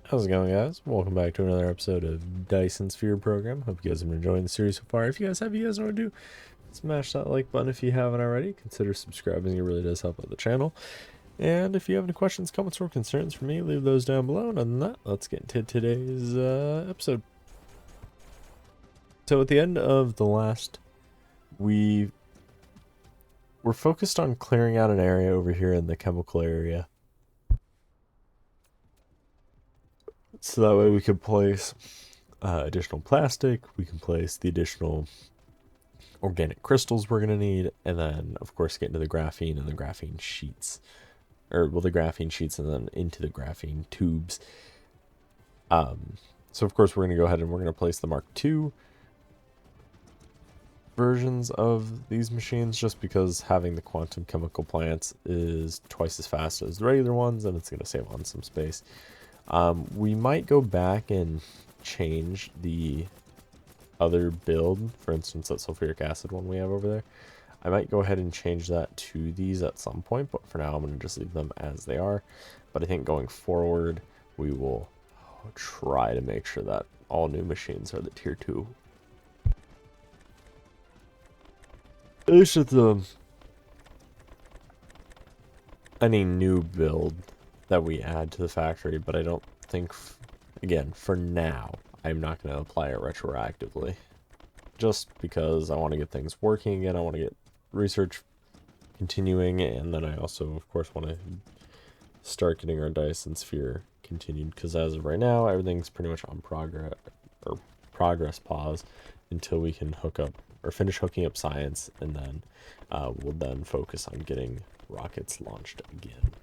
How's it going, guys? Welcome back to another episode of Dyson Sphere Program. Hope you guys have been enjoying the series so far. If you guys have, you guys know what to do. Smash that like button if you haven't already. Consider subscribing, it really does help out the channel. And if you have any questions, comments, or concerns for me, leave those down below. And other than that, let's get into today's episode. So at the end of the last, we were focused on clearing out an area over here in the chemical area. So that way we could place additional plastic, we can place the additional organic crystals we're going to need, and then of course get into the graphene and the graphene sheets. Or, well, the graphene sheets and then into the graphene tubes. So of course we're going to go ahead and we're going to place the Mark II versions of these machines, just because having the quantum chemical plants is twice as fast as the regular ones, and it's going to save on some space. We might go back and change the other build, for instance that sulfuric acid one we have over there. I might go ahead and change that to these at some point, but for now I'm going to just leave them as they are. But I think going forward we will try to make sure that all new machines are the tier 2. At least with any new build that we add to the factory, but I don't think, again, for now, I'm not going to apply it retroactively. Just because I want to get things working again, I want to get research continuing, and then I also, of course, want to start getting our Dyson Sphere continued, because as of right now, everything's pretty much on progress pause until we can hook up, or finish hooking up science, and then we'll then focus on getting rockets launched again.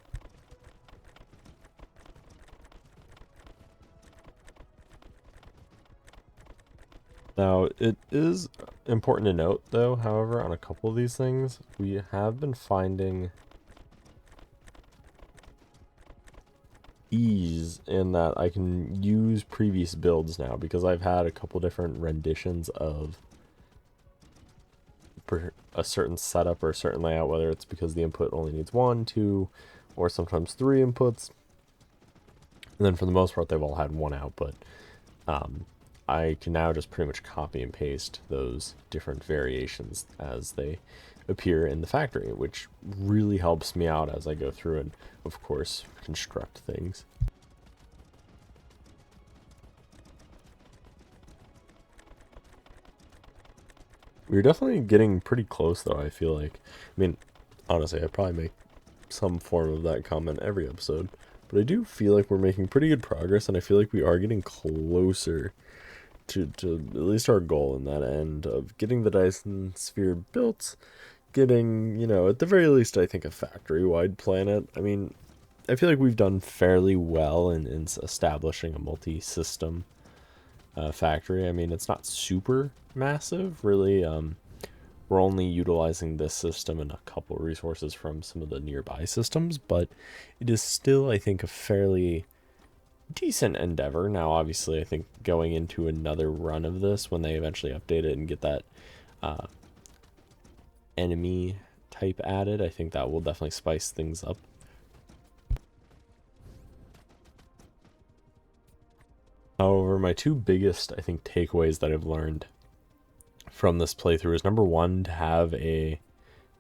Now, it is important to note, though, however, on a couple of these things, we have been finding ease in that I can use previous builds now, because I've had a couple different renditions of a certain setup or a certain layout, whether it's because the input only needs 1, 2, or sometimes 3 inputs. And then for the most part, they've all had 1 output. I can now just pretty much copy and paste those different variations as they appear in the factory, which really helps me out as I go through and, of course, construct things. We're definitely getting pretty close, though, I feel like. I mean, honestly, I probably make some form of that comment every episode, but I do feel like we're making pretty good progress, and I feel like we are getting closer to at least our goal in that end of getting the Dyson Sphere built, getting, you know, at the very least, I think a factory-wide planet. I mean, I feel like we've done fairly well in establishing a multi-system factory. I mean, it's not super massive, really. We're only utilizing this system and a couple resources from some of the nearby systems, but it is still, I think, a fairly decent endeavor. Now, obviously, I think going into another run of this, when they eventually update it and get that enemy type added, I think that will definitely spice things up. However, my two biggest, I think, takeaways that I've learned from this playthrough is, number one, to have a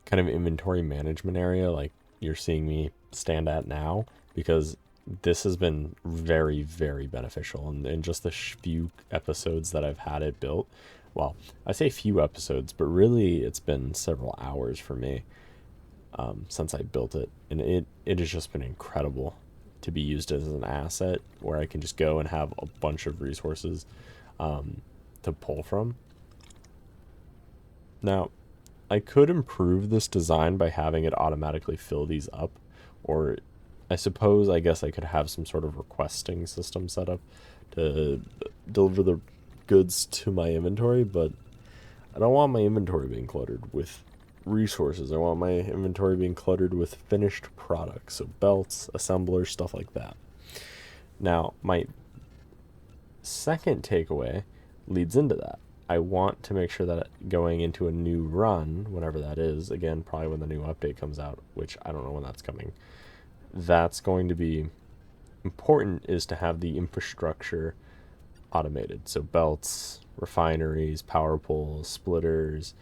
kind of inventory management area like you're seeing me stand at now, because this has been very, very beneficial in just the few episodes that I've had it built. Well, I say few episodes, but really it's been several hours for me since I built it, and it has just been incredible to be used as an asset where I can just go and have a bunch of resources to pull from. Now, I could improve this design by having it automatically fill these up, or I guess I could have some sort of requesting system set up to deliver the goods to my inventory, but I don't want my inventory being cluttered with resources. I want my inventory being cluttered with finished products, so belts, assemblers, stuff like that. Now, my second takeaway leads into that. I want to make sure that going into a new run, whenever that is, again, probably when the new update comes out, which I don't know when that's coming, that's going to be important is to have the infrastructure automated. So belts, refineries, power poles, splitters,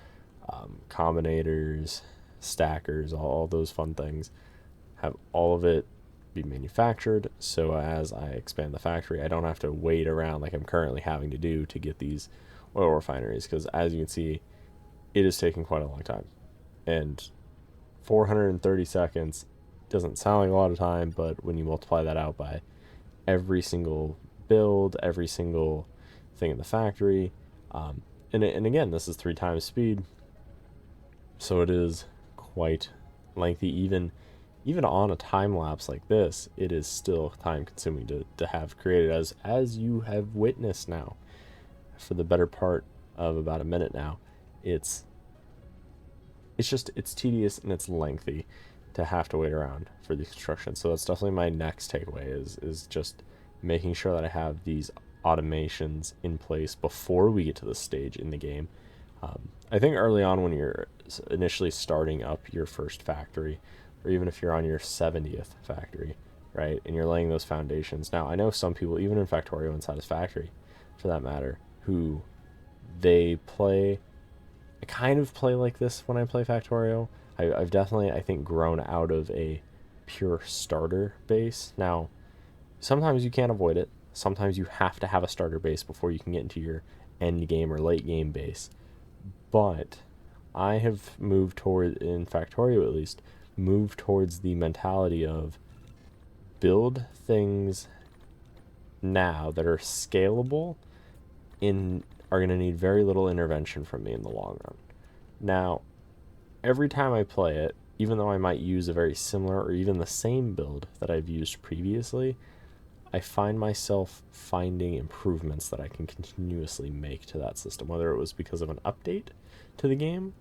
combinators, stackers, all those fun things. Have all of it be manufactured, so as I expand the factory, I don't have to wait around like I'm currently having to do to get these oil refineries, because as you can see, it is taking quite a long time. And 430 seconds doesn't sound like a lot of time, but when you multiply that out by every single build, every single thing in the factory, and again, this is 3 times speed, so it is quite lengthy. Even on a time lapse like this, it is still time consuming to have created, as you have witnessed now for the better part of about a minute now. It's tedious and it's lengthy to have to wait around for the construction. So that's definitely my next takeaway, is just making sure that I have these automations in place before we get to this stage in the game. I think early on, when you're initially starting up your first factory, or even if you're on your 70th factory, right, and you're laying those foundations. Now, I know some people, even in Factorio and Satisfactory, for that matter, who they play, I kind of play like this when I play Factorio. I've definitely, I think, grown out of a pure starter base. Now, sometimes you can't avoid it. Sometimes you have to have a starter base before you can get into your end game or late game base. But I have moved toward, in Factorio at least, moved towards the mentality of build things now that are scalable and are going to need very little intervention from me in the long run. Now, every time I play it, even though I might use a very similar or even the same build that I've used previously, I find myself finding improvements that I can continuously make to that system, whether it was because of an update to the game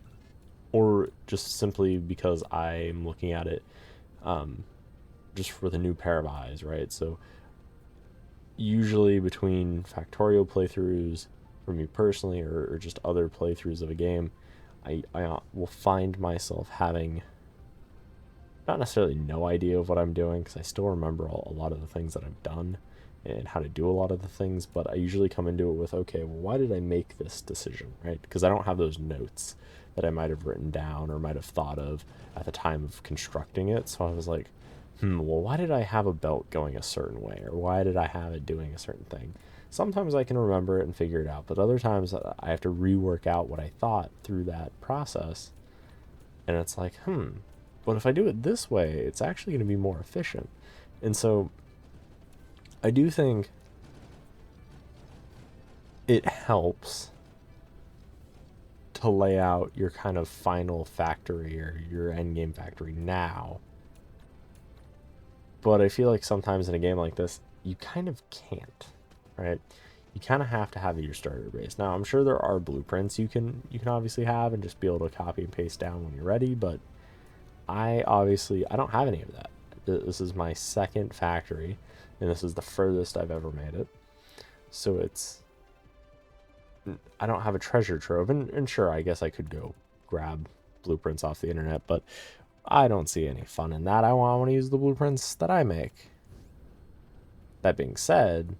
or just simply because I'm looking at it just for the new pair of eyes, right? So usually between Factorio playthroughs, for me personally, or just other playthroughs of a game, I will find myself having not necessarily no idea of what I'm doing, because I still remember a lot of the things that I've done and how to do a lot of the things, but I usually come into it with, okay, well, why did I make this decision, right? Because I don't have those notes that I might have written down or might have thought of at the time of constructing it. So I was like, well, why did I have a belt going a certain way, or why did I have it doing a certain thing? Sometimes I can remember it and figure it out, but other times I have to rework out what I thought through that process, and it's like, but if I do it this way, it's actually going to be more efficient. And so I do think it helps to lay out your kind of final factory or your end game factory now. But I feel like sometimes in a game like this, you kind of can't, right? You kind of have to have your starter base. Now, I'm sure there are blueprints you can obviously have and just be able to copy and paste down when you're ready, but I don't have any of that. This is my second factory, and this is the furthest I've ever made it. So I don't have a treasure trove, and sure, I guess I could go grab blueprints off the internet, but I don't see any fun in that. I want to use the blueprints that I make. That being said,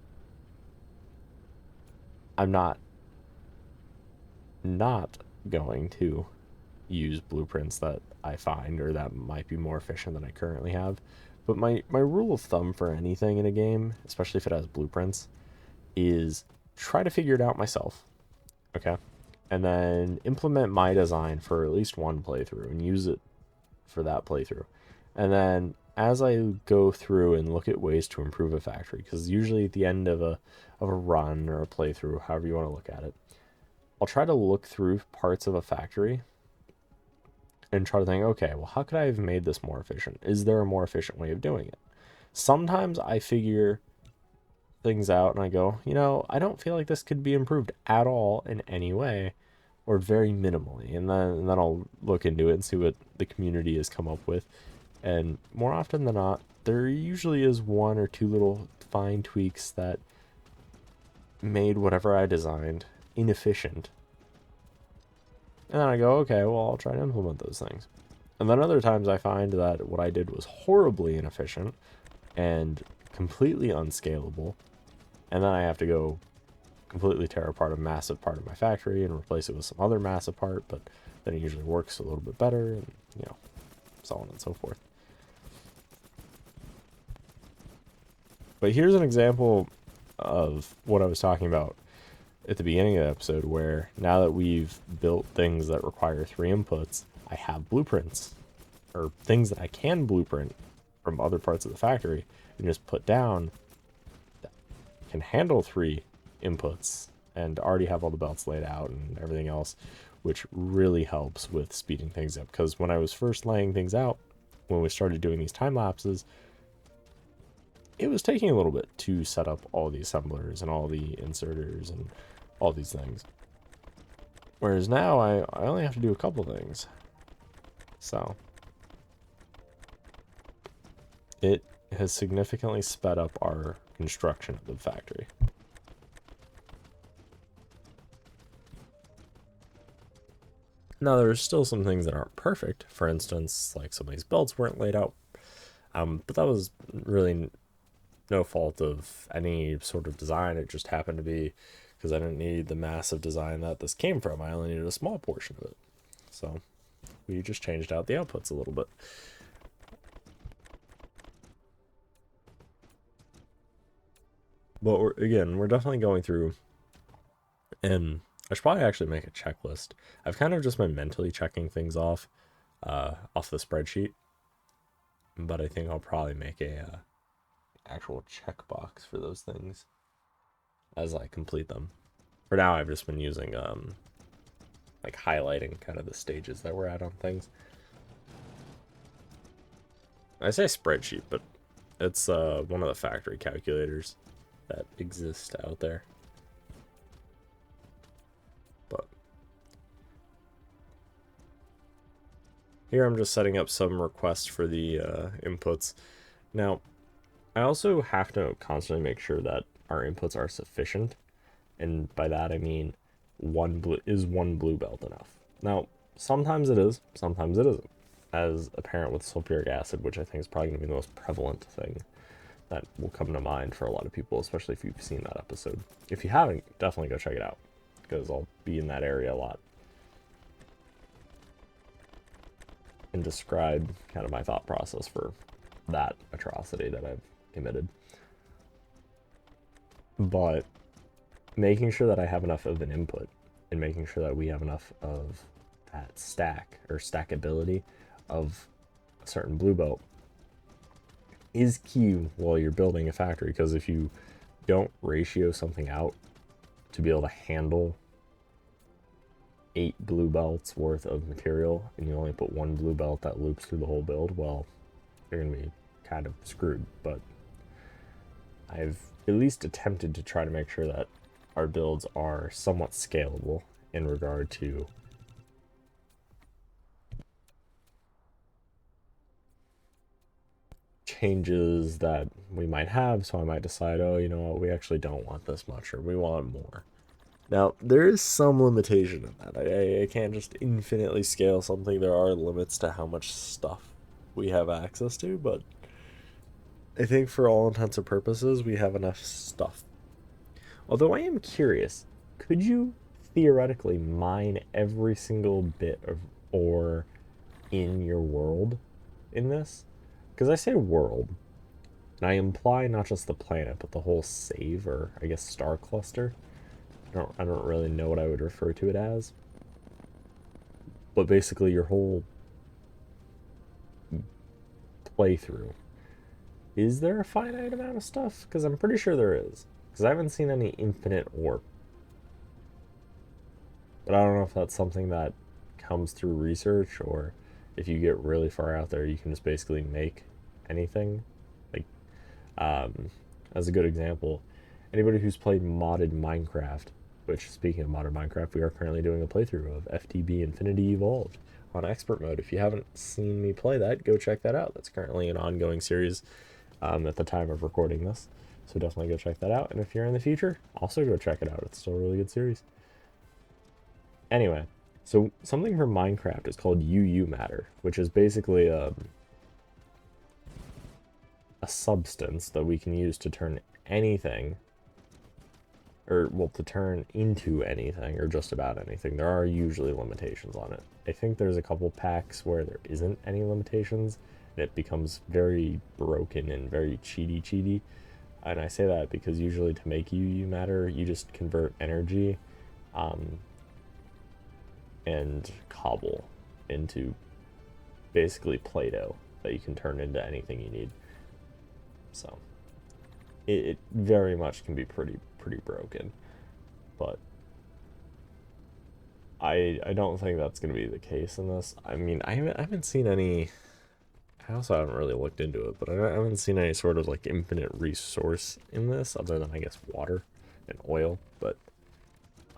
I'm not going to use blueprints that I find or that might be more efficient than I currently have. But my rule of thumb for anything in a game, especially if it has blueprints, is try to figure it out myself, okay? And then implement my design for at least one playthrough and use it for that playthrough. And then as I go through and look at ways to improve a factory, because usually at the end of a run or a playthrough, however you want to look at it, I'll try to look through parts of a factory and try to think, okay, well, how could I have made this more efficient? Is there a more efficient way of doing it? Sometimes I figure things out and I go, I don't feel like this could be improved at all in any way, or very minimally. And then I'll look into it and see what the community has come up with. And more often than not, there usually is one or two little fine tweaks that made whatever I designed inefficient. And then I go, okay, well, I'll try to implement those things. And then other times I find that what I did was horribly inefficient and completely unscalable, and then I have to go completely tear apart a massive part of my factory and replace it with some other massive part, but then it usually works a little bit better, and so on and so forth. But here's an example of what I was talking about at the beginning of the episode, where now that we've built things that require 3 inputs, I have blueprints, or things that I can blueprint from other parts of the factory and just put down that can handle 3 inputs and already have all the belts laid out and everything else, which really helps with speeding things up. Because when I was first laying things out, when we started doing these time lapses, it was taking a little bit to set up all the assemblers and all the inserters and all these things. Whereas now I only have to do a couple things. So it has significantly sped up our construction of the factory. Now, there's still some things that aren't perfect. For instance, like some of these belts weren't laid out. But that was really no fault of any sort of design. It just happened to be because I didn't need the massive design that this came from. I only needed a small portion of it. So we just changed out the outputs a little bit. But we're definitely going through, and I should probably actually make a checklist. I've kind of just been mentally checking things off the spreadsheet, but I think I'll probably make a actual checkbox for those things as I complete them. For now, I've just been using like highlighting kind of the stages that we're at on things. I say spreadsheet, but it's one of the factory calculators that exist out there. But here I'm just setting up some requests for the inputs. Now, I also have to constantly make sure that our inputs are sufficient, and by that I mean one blue belt enough. Now, sometimes it is, sometimes it isn't, as apparent with sulfuric acid, which I think is probably going to be the most prevalent thing that will come to mind for a lot of people, especially if you've seen that episode. If you haven't, definitely go check it out, because I'll be in that area a lot and describe kind of my thought process for that atrocity that I've committed. But making sure that I have enough of an input and making sure that we have enough of that stack or stackability of a certain blue belt is key while you're building a factory, because if you don't ratio something out to be able to handle 8 blue belts worth of material and you only put 1 blue belt that loops through the whole build, well, you're going to be kind of screwed. But I've at least attempted to try to make sure that our builds are somewhat scalable in regard to changes that we might have. So I might decide, oh, you know what, we actually don't want this much, or we want more. Now, there is some limitation in that. I can't just infinitely scale something. There are limits to how much stuff we have access to, but I think for all intents and purposes, we have enough stuff. Although I am curious, could you theoretically mine every single bit of ore in your world in this? Because I say world, and I imply not just the planet, but the whole save, or I guess star cluster. I don't really know what I would refer to it as. But basically your whole playthrough. Is there a finite amount of stuff? Because I'm pretty sure there is. Because I haven't seen any infinite ore. But I don't know if that's something that comes through research, or if you get really far out there, you can just basically make anything. Like, as a good example, anybody who's played modded Minecraft, which, speaking of modded Minecraft, we are currently doing a playthrough of FTB Infinity Evolved on expert mode. If you haven't seen me play that, go check that out. That's currently an ongoing series at the time of recording this. So definitely go check that out. And if you're in the future, also go check it out. It's still a really good series. Anyway, so something from Minecraft is called UU matter, which is basically a substance that we can use to turn anything, or well, to turn into anything, or just about anything. There are usually limitations on it. I think there's a couple packs where there isn't any limitations, and it becomes very broken and very cheaty. And I say that because usually to make UU matter, you just convert energy and cobble into basically Play-Doh that you can turn into anything you need. So it very much can be pretty broken, but I don't think that's going to be the case in this. I mean, I haven't seen any. I also haven't really looked into it, but I haven't seen any sort of like infinite resource in this other than I guess water and oil. But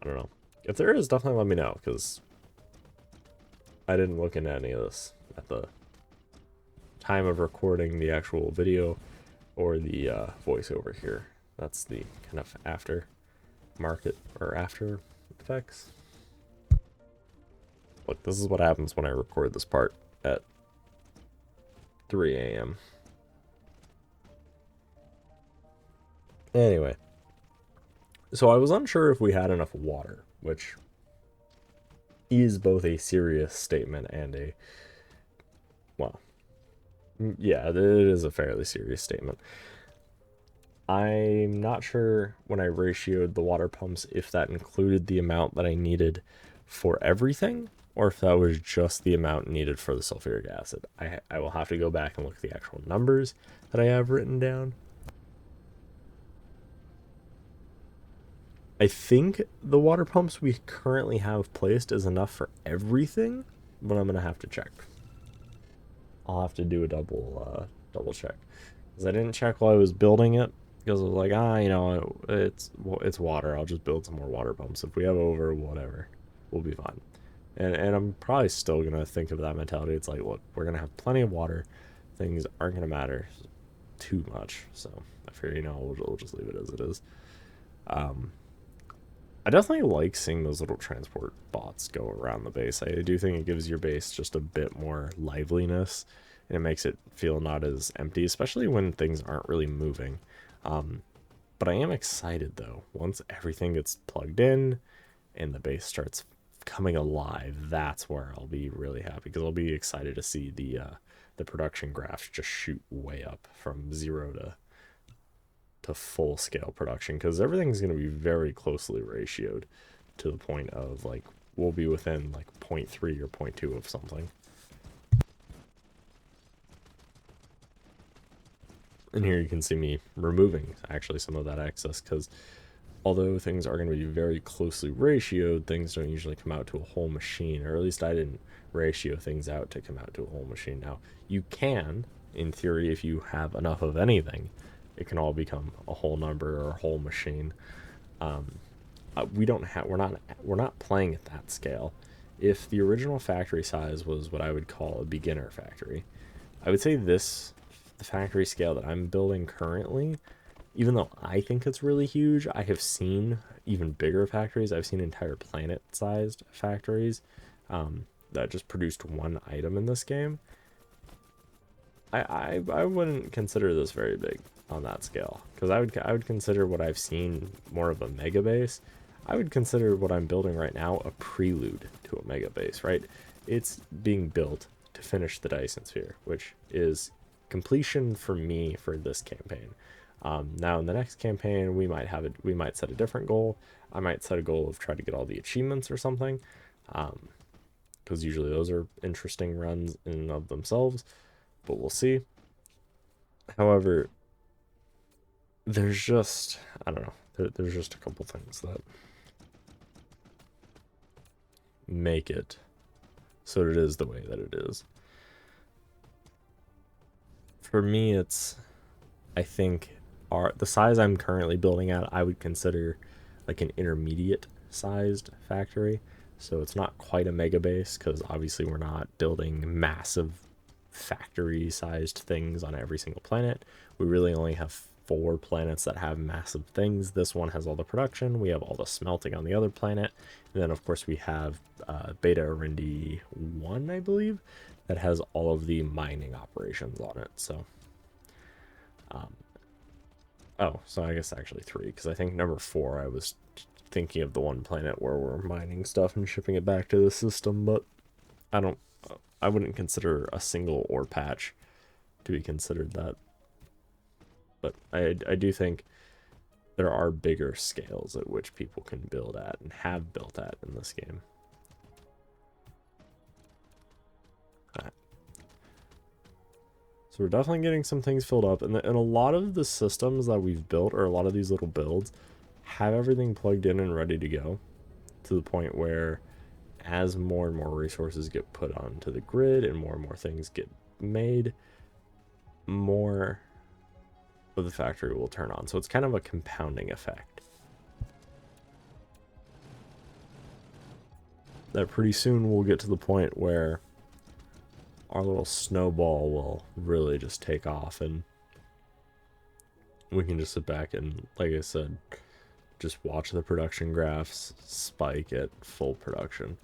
I don't know. If there is, definitely let me know, because I didn't look into any of this at the time of recording the actual video or the voiceover here. That's the kind of after market or after effects. Look, this is what happens when I record this part at 3 a.m. Anyway, so I was unsure if we had enough water, which is both a serious statement and a, well, yeah, it is a fairly serious statement. I'm not sure when I ratioed the water pumps if that included the amount that I needed for everything, or if that was just the amount needed for the sulfuric acid. I will have to go back and look at the actual numbers that I have written down. I think the water pumps we currently have placed is enough for everything, but I'm gonna have to check. I'll have to do a double check, because I didn't check while I was building it, because I was like, you know, it's water. I'll just build some more water pumps. If we have over, whatever, we'll be fine. And I'm probably still gonna think of that mentality. It's like, look, we're gonna have plenty of water. Things aren't gonna matter too much. So I figure, you know, we'll just leave it as it is. I definitely like seeing those little transport bots go around the base. I do think it gives your base just a bit more liveliness, and it makes it feel not as empty, especially when things aren't really moving. But I am excited, though. Once everything gets plugged in and the base starts coming alive, that's where I'll be really happy, because I'll be excited to see the production graphs just shoot way up from 0 to full scale production, because everything's going to be very closely ratioed to the point of like we'll be within like 0.3 or 0.2 of something. And here you can see me removing actually some of that excess, because although things are going to be very closely ratioed, things don't usually come out to a whole machine, or at least I didn't ratio things out to come out to a whole machine. Now you can, in theory, if you have enough of anything, it can all become a whole number or a whole machine. We're not playing at that scale. If the original factory size was what I would call a beginner factory, I would say the factory scale that I'm building currently, even though I think it's really huge, I have seen even bigger factories. I've seen entire planet-sized factories that just produced one item in this game. I wouldn't consider this very big on that scale, because I would consider what I've seen more of a mega base. I would consider what I'm building right now a prelude to a mega base, right? It's being built to finish the Dyson Sphere, which is completion for me for this campaign. Now in the next campaign, we might set a different goal. I might set a goal of trying to get all the achievements or something, because usually those are interesting runs in and of themselves, but we'll see. However, there's just, I don't know, there's just a couple things that make it so it is the way that it is. For me, it's, I think, the size I'm currently building at, I would consider like an intermediate sized factory. So it's not quite a mega base, because obviously we're not building massive factory sized things on every single planet. We really only have 4 planets that have massive things. This one has all the production. We have all the smelting on the other planet. And then of course we have Beta Arendi 1, I believe, that has all of the mining operations on it. So Oh, so I guess actually 3, because I think number 4 I was thinking of the one planet where we're mining stuff and shipping it back to the system, but I don't, I wouldn't consider a single ore patch to be considered that. But I do think there are bigger scales at which people can build at and have built at in this game. Alright. So we're definitely getting some things filled up, and a lot of the systems that we've built, or a lot of these little builds, have everything plugged in and ready to go, to the point where as more and more resources get put onto the grid and more things get made, more of the factory will turn on. So it's kind of a compounding effect. That pretty soon we'll get to the point where our little snowball will really just take off, and we can just sit back and, like I said, just watch the production graphs spike at full production.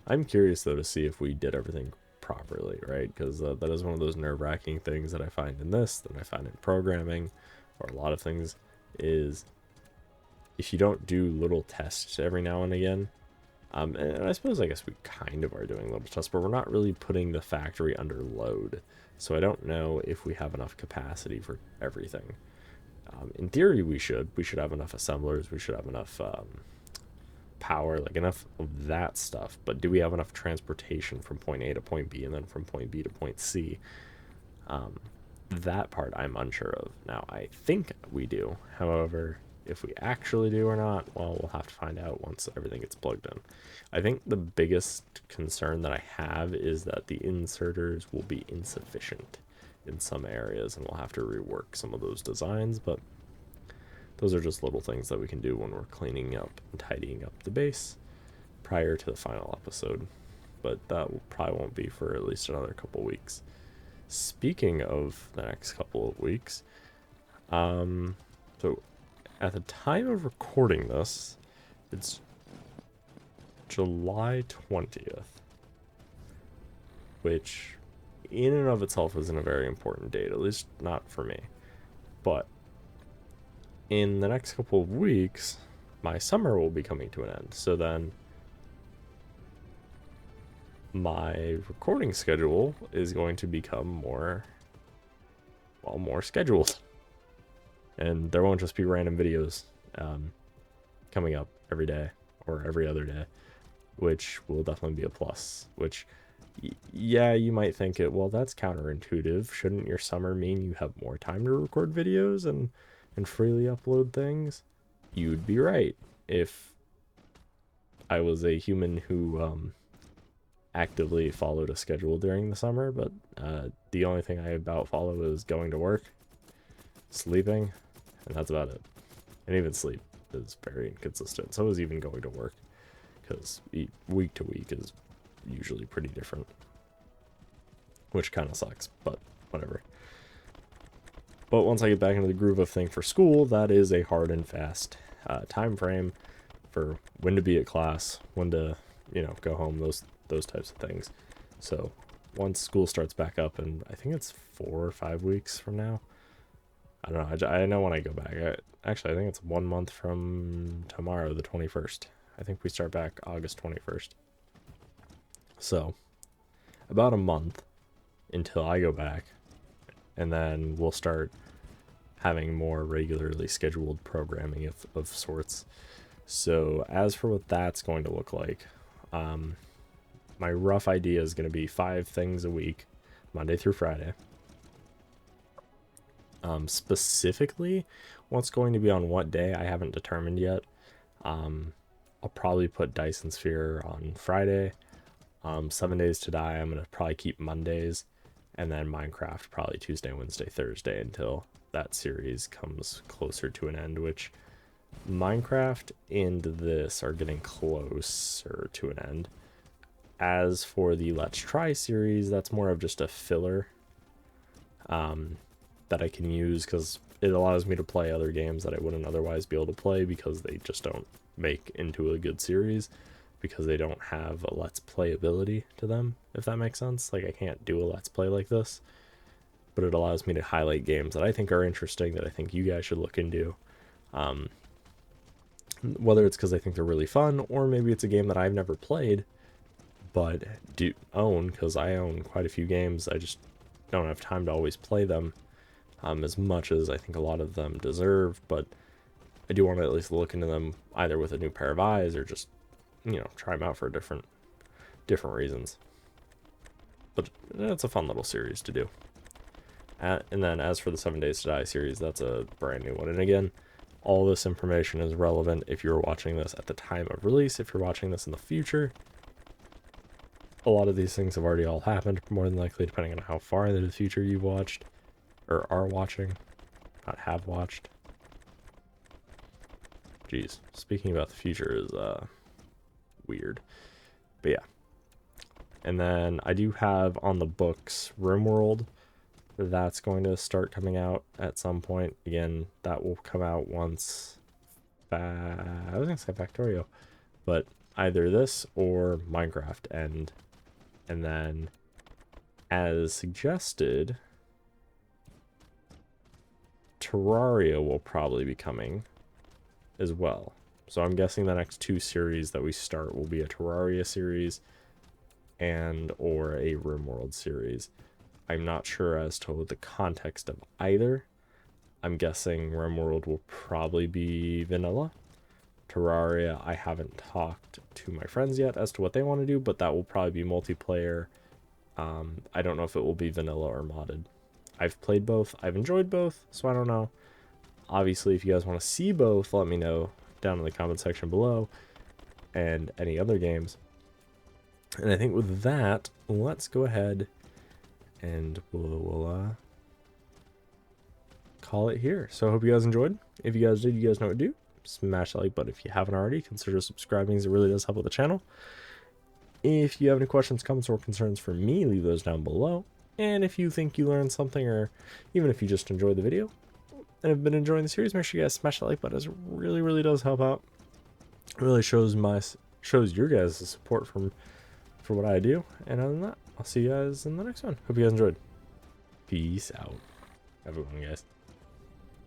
I'm curious, though, to see if we did everything properly, right? Because that is one of those nerve-wracking things that I find in this, that I find in programming, or a lot of things, is if you don't do little tests every now and again, and I suppose, I guess we kind of are doing little tests, but we're not really putting the factory under load. So I don't know if we have enough capacity for everything. In theory, we should. We should have enough assemblers. We should have enough power, like enough of that stuff. But do we have enough transportation from point A to point B and then from point B to point C? That part I'm unsure of. Now, I think we do. However, if we actually do or not, well, we'll have to find out once everything gets plugged in. I think the biggest concern that I have is that the inserters will be insufficient in some areas, and we'll have to rework some of those designs, but those are just little things that we can do when we're cleaning up and tidying up the base prior to the final episode. But that probably won't be for at least another couple weeks. Speaking of the next couple of weeks, so at the time of recording this, it's July 20th, which in and of itself isn't a very important date, at least not for me. But in the next couple of weeks, my summer will be coming to an end. So then my recording schedule is going to become more scheduled. And there won't just be random videos coming up every day or every other day, which will definitely be a plus. Which, yeah, you might think it, well, that's counterintuitive. Shouldn't your summer mean you have more time to record videos and freely upload things? You'd be right if I was a human who actively followed a schedule during the summer, but the only thing I about follow is going to work, sleeping, and that's about it. And even sleep is very inconsistent. So is even going to work, because week to week is usually pretty different, which kind of sucks, but whatever. But once I get back into the groove of thing for school, that is a hard and fast time frame for when to be at class, when to, go home, those types of things. So once school starts back up, and I think it's 4 or 5 weeks from now, I don't know, I know when I go back. Actually, I think it's 1 month from tomorrow, the 21st. I think we start back August 21st. So about a month until I go back, and then we'll start having more regularly scheduled programming of sorts. So as for what that's going to look like, my rough idea is going to be 5 things a week, Monday through Friday. Specifically, what's going to be on what day, I haven't determined yet. I'll probably put Dyson Sphere on Friday. 7 Days to Die, I'm going to probably keep Mondays. And then Minecraft probably Tuesday, Wednesday, Thursday, until that series comes closer to an end, which Minecraft and this are getting closer to an end. As for the Let's Try series, that's more of just a filler that I can use, because it allows me to play other games that I wouldn't otherwise be able to play, because they just don't make into a good series, because they don't have a let's play ability to them, if that makes sense. Like, I can't do a let's play like this but it allows me to highlight games that I think are interesting, that I think you guys should look into. Whether it's because I think they're really fun, or maybe it's a game that I've never played, but do own, because I own quite a few games. I just don't have time to always play them as much as I think a lot of them deserve, but I do want to at least look into them either with a new pair of eyes or just, try them out for different reasons. But it's a fun little series to do. And then as for the 7 Days to Die series, that's a brand new one. And again, all this information is relevant if you're watching this at the time of release. If you're watching this in the future, a lot of these things have already all happened, more than likely, depending on how far into the future you've watched, or are watching, not have watched. Jeez, speaking about the future is weird. But yeah. And then I do have on the books RimWorld. That's going to start coming out at some point. Again, that will come out once I was gonna say Factorio, but either this or Minecraft end. And then, as suggested, Terraria will probably be coming as well. So I'm guessing the next 2 series that we start will be a Terraria series and or a RimWorld series. I'm not sure as to the context of either. I'm guessing RimWorld will probably be vanilla. Terraria, I haven't talked to my friends yet as to what they want to do, but that will probably be multiplayer. I don't know if it will be vanilla or modded. I've played both. I've enjoyed both, so I don't know. Obviously, if you guys want to see both, let me know down in the comment section below, and any other games. And I think with that, let's go ahead and we'll call it here. So I hope you guys enjoyed. If you guys did, you guys know what to do. Smash that like button if you haven't already. Consider subscribing, as it really does help with the channel. If you have any questions, comments, or concerns for me, leave those down below. And if you think you learned something, or even if you just enjoyed the video and have been enjoying the series, make sure you guys smash that like button, as it really does help out. It really shows your guys' support for what I do. And other than that, I'll see you guys in the next one. Hope you guys enjoyed. Peace out. Have a good one, guys.